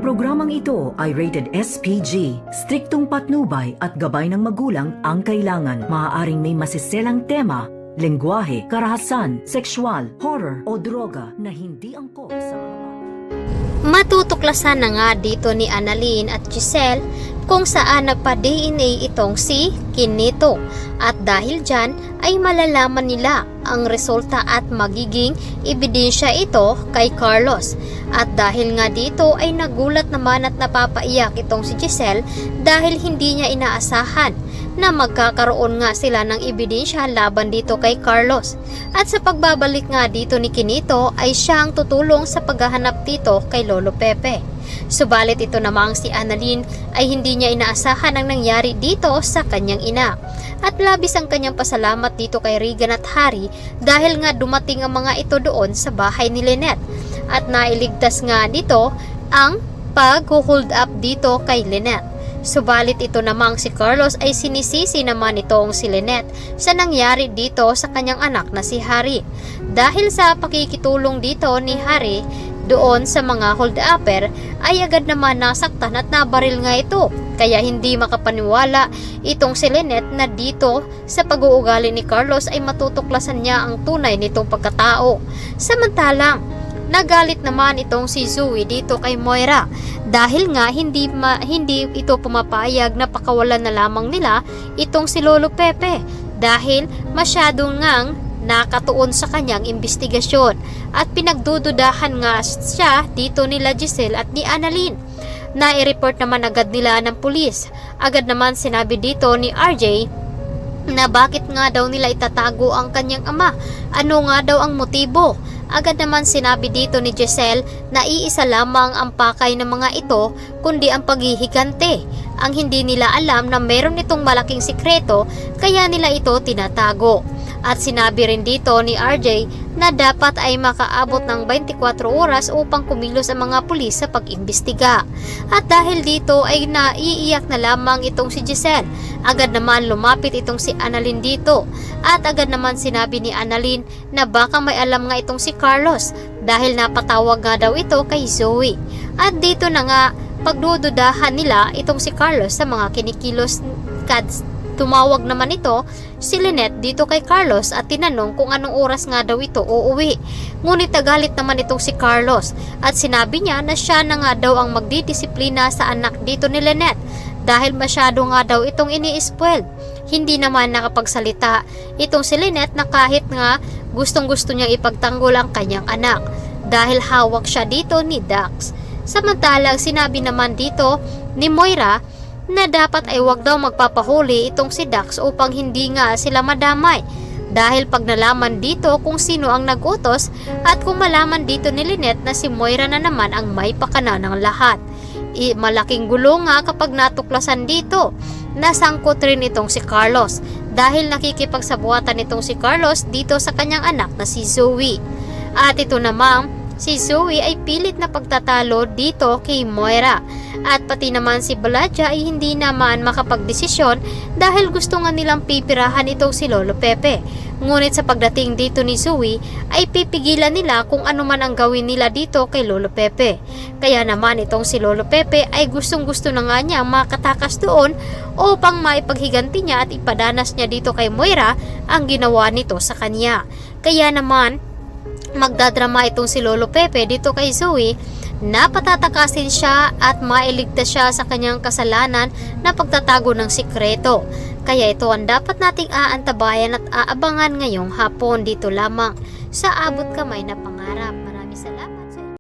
programang ito ay rated SPG. Striktong patnubay at gabay ng magulang ang kailangan. Maaaring may masiselang tema, lengguwahe, karahasan, sexual, horror o droga na hindi angkop sa mga bata. Matutuklasan na nga dito ni Annalyn at Giselle kung saan nagpa-DNA itong si Kinito at dahil dyan ay malalaman nila ang resulta at magiging ebidensya ito kay Carlos. At dahil nga dito ay nagulat naman at napapaiyak itong si Giselle dahil hindi niya inaasahan na magkakaroon nga sila ng ebidensya laban dito kay Carlos. At sa pagbabalik nga dito ni Kinito ay siya ang tutulong sa paghahanap dito kay Lolo Pepe. Subalit ito namang si Annalyn ay hindi niya inaasahan ang nangyari dito sa kanyang ina. At labis ang kanyang pasalamat dito kay Regan at Harry dahil nga dumating ang mga ito doon sa bahay ni Lynette. At nailigtas nga dito ang pag-hold up dito kay Lynette. Subalit ito namang si Carlos ay sinisisi naman itong si Lynette sa nangyari dito sa kanyang anak na si Harry. Dahil sa pakikitulong dito ni Harry doon sa mga hold-upper ay agad naman nasaktan at nabaril nga ito. Kaya hindi makapaniwala itong si Lynette na dito sa pag-uugali ni Carlos ay matutuklasan niya ang tunay nitong pagkatao. Samantalang nagalit naman itong si Zoe dito kay Moira dahil nga hindi ito pumapayag na pakawalan na lamang nila itong si Lolo Pepe dahil masyadong ngang nakatuon sa kanyang investigasyon at pinagdududahan nga siya dito nila Giselle at ni Annalyn. Nai-report naman agad nila ng pulis. Agad naman sinabi dito ni RJ na bakit nga daw nila itatago ang kanyang ama. Ano nga daw ang motibo? Agad naman sinabi dito ni Giselle na iisa lamang ang pakay ng mga ito kundi ang paghihigante. Ang hindi nila alam na meron itong malaking sikreto kaya nila ito tinatago. At sinabi rin dito ni RJ na dapat ay makaabot ng 24 oras upang kumilos ang mga pulis sa pag-imbestiga. At dahil dito ay naiiyak na lamang itong si Giselle. Agad naman lumapit itong si Annalyn dito. At agad naman sinabi ni Annalyn na baka may alam nga itong si Carlos dahil napatawag nga daw ito kay Zoe. At dito na nga pagdududahan nila itong si Carlos sa mga kinikilos kads. Tumawag naman ito si Lynette dito kay Carlos at tinanong kung anong oras nga daw ito uuwi. Ngunit nagalit naman itong si Carlos at sinabi niya na siya na nga daw ang magdidisiplina sa anak dito ni Lynette dahil masyado nga daw itong ini-spoil. Hindi naman nakapagsalita itong si Lynette na kahit nga gustong-gusto niyang ipagtanggol ang kanyang anak dahil hawak siya dito ni Dax. Samantalang sinabi naman dito ni Moira na dapat ay wag daw magpapahuli itong si Dax upang hindi nga sila madamay dahil pag nalaman dito kung sino ang nagutos at kung malaman dito ni Lynette na si Moira na naman ang may pakana ng lahat. Malaking gulo nga kapag natuklasan dito. Nasangkot rin itong si Carlos dahil nakikipagsabuatan itong si Carlos dito sa kanyang anak na si Zoe. At ito namang si Zoe ay pilit na pagtatalo dito kay Moira. At pati naman si Baladja ay hindi naman makapagdesisyon dahil gusto nga nilang pipirahan itong si Lolo Pepe. Ngunit sa pagdating dito ni Zoe ay pipigilan nila kung ano man ang gawin nila dito kay Lolo Pepe. Kaya naman itong si Lolo Pepe ay gustong-gusto na nga niya makatakas doon upang maipaghiganti niya at ipadanas niya dito kay Moira ang ginawa nito sa kanya. Kaya naman magdadrama itong si Lolo Pepe dito kay Zoe na patatakasin siya at mailigtas siya sa kanyang kasalanan na pagtatago ng sikreto. Kaya ito ang dapat nating aantabayan at aabangan ngayong hapon dito lamang sa Abot Kamay na Pangarap. Maraming salamat.